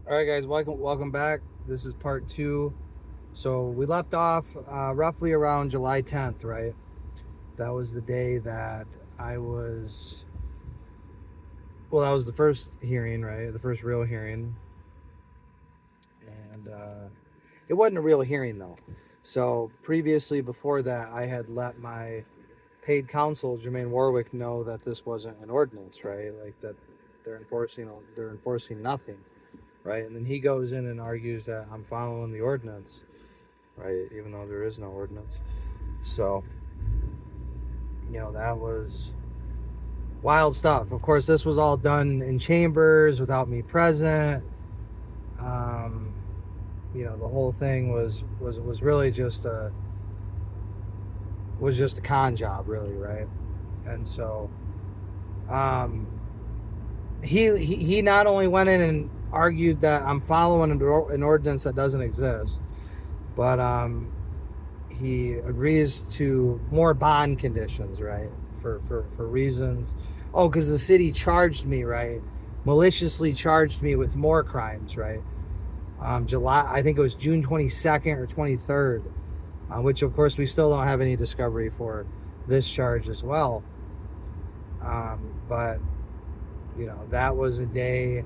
All right, guys, welcome back. This is part two. So we left off roughly around July 10th, right? That was the day that I was. Well, that was the first hearing, right? The first real hearing, and it wasn't a real hearing though. So previously, before that, I had let my paid counsel, Jermaine Warwick, know that this wasn't an ordinance, right? Like that they're enforcing nothing, right? And then he goes in and argues that I'm following the ordinance, right? Even though there is no ordinance. So, that was wild stuff. Of course, this was all done in chambers without me present. Um, the whole thing was really just a con job, really, right? And so, um, he not only went in and argued that I'm following an ordinance that doesn't exist, but he agrees to more bond conditions, right? For reasons. Oh, because the city charged me, right? Maliciously charged me with more crimes, right? I think it was June 22nd or 23rd, which of course we still don't have any discovery for this charge as well. But that was a day.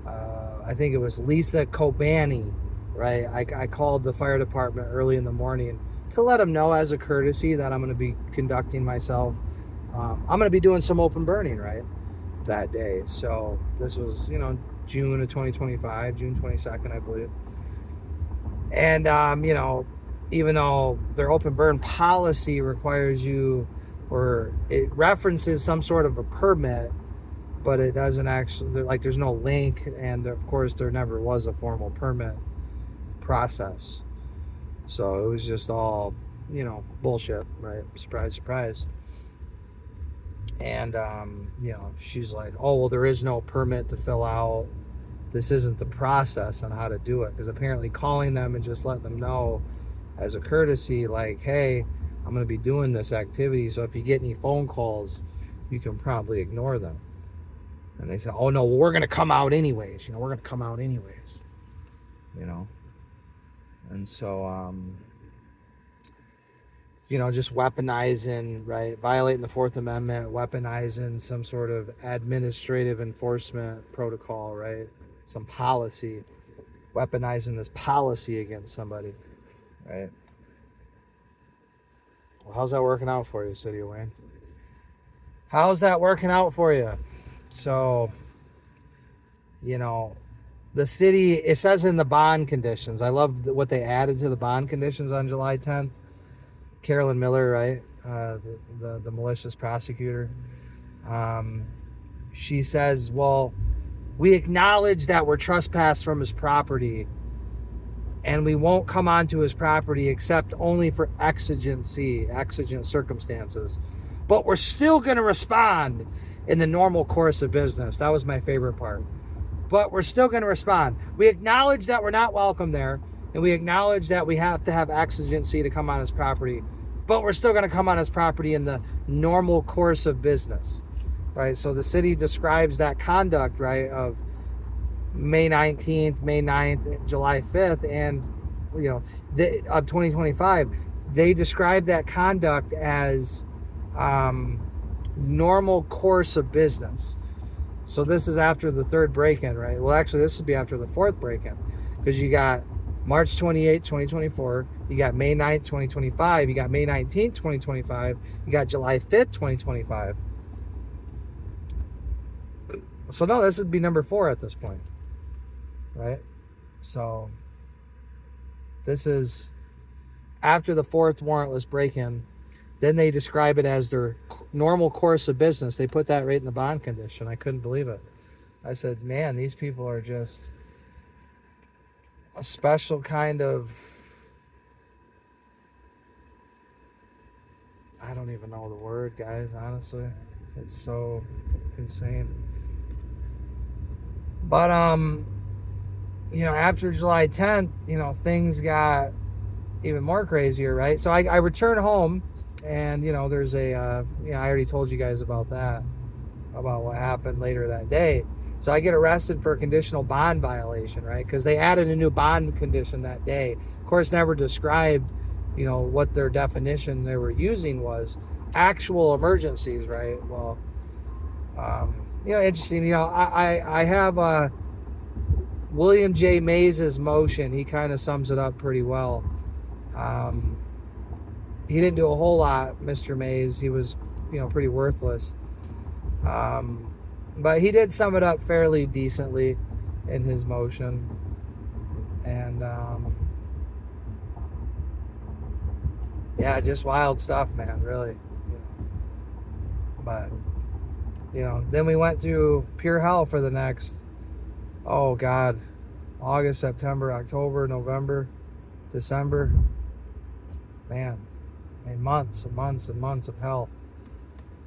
I think it was Lisa Kobani, right? I called the fire department early in the morning to let them know as a courtesy that I'm going to be conducting myself. I'm going to be doing some open burning, right, that day. So this was, June of 2025, June 22nd, I believe. And, even though their open burn policy requires you, or it references some sort of a permit, but it doesn't actually, like, there's no link, and of course there never was a formal permit process. So it was just all, bullshit, right? Surprise, surprise. And she's like, oh, well, there is no permit to fill out. This isn't the process on how to do it, because apparently calling them and just letting them know as a courtesy, like, hey, I'm going to be doing this activity, so if you get any phone calls, you can probably ignore them. And they said, oh, no, well, we're going to come out anyways. We're going to come out anyways. And so, just weaponizing, right? Violating the Fourth Amendment, weaponizing some sort of administrative enforcement protocol, right? Some policy, weaponizing this policy against somebody, right? Well, how's that working out for you, City of Wayne? How's that working out for you? So, the city, it says in the bond conditions, I love what they added to the bond conditions on July 10th. Carolyn Miller, right? The malicious prosecutor. She says, well, we acknowledge that we're trespassed from his property, and we won't come onto his property except only for exigent circumstances. But we're still going to respond in the normal course of business. That was my favorite part. But we're still going to respond. We acknowledge that we're not welcome there, and we acknowledge that we have to have exigency to come on his property, but we're still going to come on his property in the normal course of business, right? So the city describes that conduct, right, of May 19th, May 9th, July 5th, and, of 2025. They describe that conduct as normal course of business. So this is after the third break-in, right? Well, actually, this would be after the fourth break-in, because you got March 28, 2024, you got May 9th, 2025, you got May 19th, 2025, you got July 5th, 2025. So no, this would be number 4 at this point, right? So this is after the fourth warrantless break-in. Then they describe it as their normal course of business. They put that right in the bond condition. I couldn't believe it. I said, man, these people are just a special kind of, I don't even know the word, guys, honestly. It's so insane. But, after July 10th, things got even more crazier, right? So I return home, and, there's I already told you guys about that, about what happened later that day. So I get arrested for a conditional bond violation, right? Because they added a new bond condition that day. Of course, never described, what their definition they were using was. Actual emergencies, right? Well, interesting. I have William J. Mays's motion. He kind of sums it up pretty well. He didn't do a whole lot, Mr. Mays. He was, pretty worthless. But he did sum it up fairly decently in his motion. And, yeah, just wild stuff, man, really. But, then we went through pure hell for the next, oh, God, August, September, October, November, December. Man, months and months and months of hell.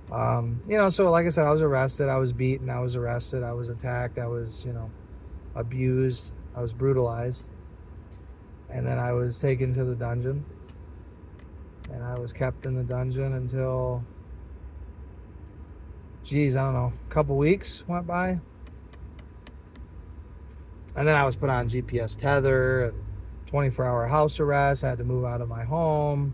So like I said, I was arrested, I was beaten, I was arrested, I was attacked, I was, abused, I was brutalized. And then I was taken to the dungeon. And I was kept in the dungeon until, I don't know, a couple weeks went by. And then I was put on GPS tether and 24-hour house arrest. I had to move out of my home.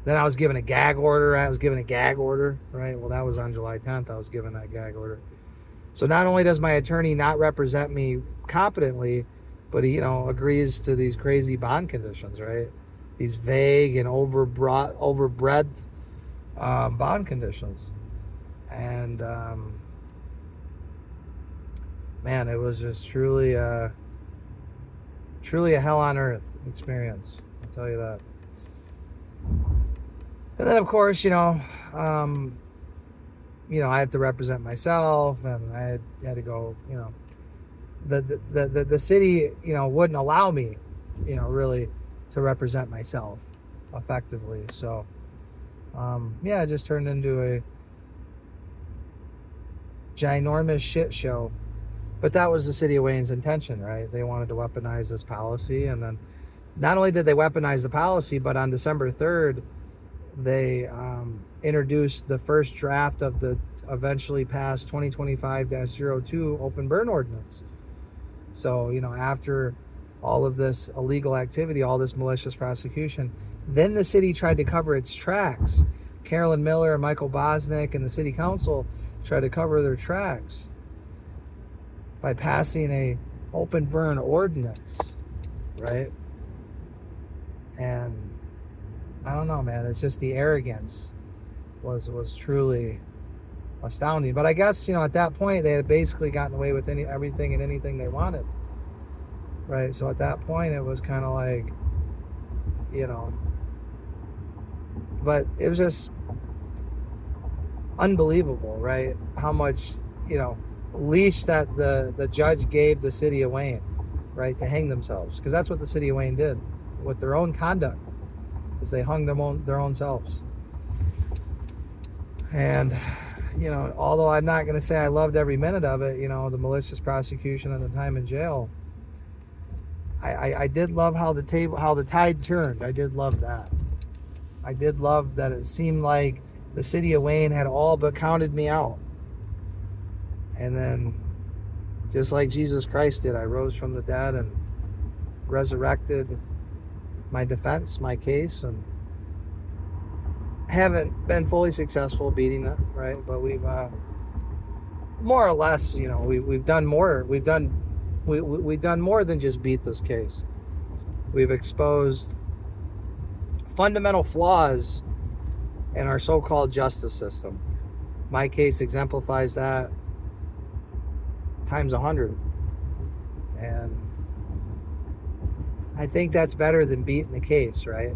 Then I was given a gag order. Right? Well, that was on July 10th. I was given that gag order. So not only does my attorney not represent me competently, but he, agrees to these crazy bond conditions, right? These vague and overbred bond conditions. And, man, it was just truly a hell on earth experience. I'll tell you that. And then, of course, I have to represent myself, and I had to go, the city, wouldn't allow me, really to represent myself effectively. So, it just turned into a ginormous shit show. But that was the city of Wayne's intention, right? They wanted to weaponize this policy. And then not only did they weaponize the policy, but on December 3rd, they introduced the first draft of the eventually passed 2025-02 open burn ordinance. So, after all of this illegal activity, all this malicious prosecution, then the city tried to cover its tracks. Carolyn Miller and Michael Bosnick and the city council tried to cover their tracks by passing a open burn ordinance, right? And I don't know, man. It's just the arrogance was truly astounding. But I guess, at that point, they had basically gotten away with everything and anything they wanted, right? So at that point, it was kind of like, but it was just unbelievable, right? How much, leash that the judge gave the city of Wayne, right, to hang themselves. Because that's what the city of Wayne did with their own conduct, is they hung their own selves. And, although I'm not going to say I loved every minute of it, the malicious prosecution and the time in jail, I did love how the tide turned. I did love that. I did love that it seemed like the city of Wayne had all but counted me out. And then, just like Jesus Christ did, I rose from the dead and resurrected my defense, my case, and haven't been fully successful beating it, right? But we've more or less, we've done more. We've done more than just beat this case. We've exposed fundamental flaws in our so-called justice system. My case exemplifies that times 100. And I think that's better than beating the case, right?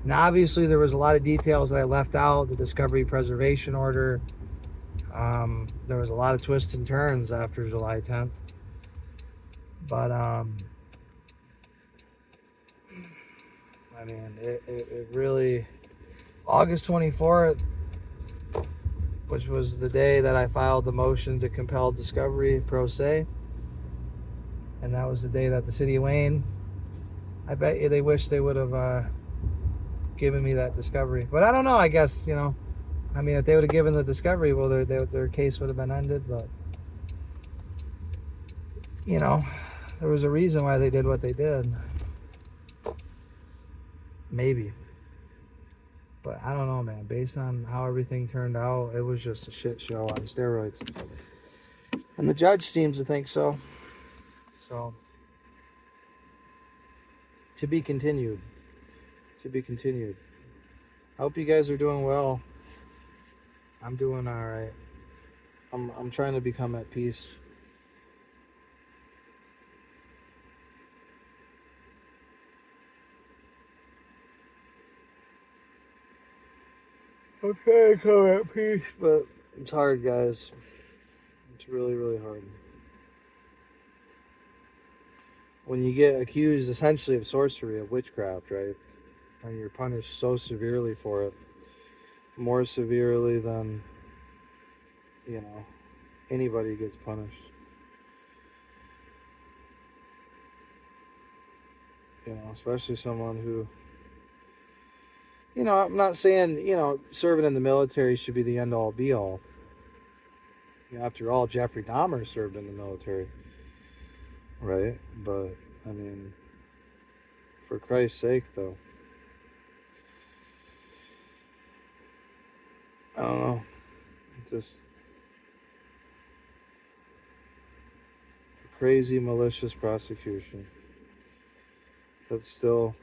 And obviously there was a lot of details that I left out, the discovery preservation order. There was a lot of twists and turns after July 10th. But, it really, August 24th, which was the day that I filed the motion to compel discovery pro se. And that was the day that the city of Wayne, I bet you they wish they would have giving me that discovery. But I don't know. I guess, you know, I mean, if they would have given the discovery, well, their case would have been ended. But, you know, there was a reason why they did what they did. Maybe. But I don't know, man. Based on how everything turned out, it was just a shit show on steroids. And the judge seems to think so. So, to be continued. To be continued. I hope you guys are doing well. I'm doing all right. I'm trying to become at peace. I'm trying to come at peace, but it's hard, guys. It's really, really hard. When you get accused essentially of sorcery, of witchcraft, right? And you're punished so severely for it, more severely than, you know, anybody gets punished. You know, especially someone who, you know, I'm not saying, you know, serving in the military should be the end all be all. You know, after all, Jeffrey Dahmer served in the military, right? But, I mean, for Christ's sake, though, I don't know. Just crazy, malicious prosecution. That's still,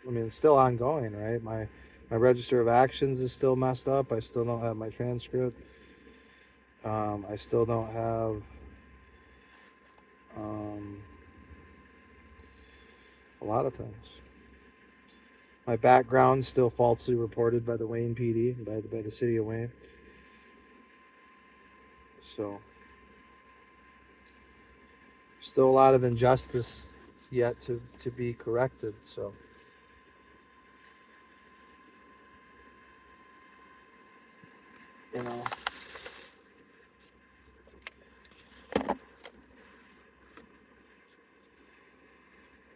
I mean, it's still ongoing, right? My register of actions is still messed up. I still don't have my transcript. I still don't have a lot of things. My background's still falsely reported by the Wayne PD, by the city of Wayne. So, still a lot of injustice yet to be corrected. So, you know.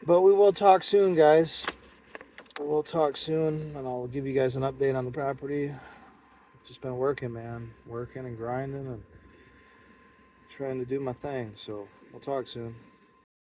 But we will talk soon, guys. We'll talk soon, and I'll give you guys an update on the property. Just been working, man. Working and grinding and trying to do my thing. So, we'll talk soon.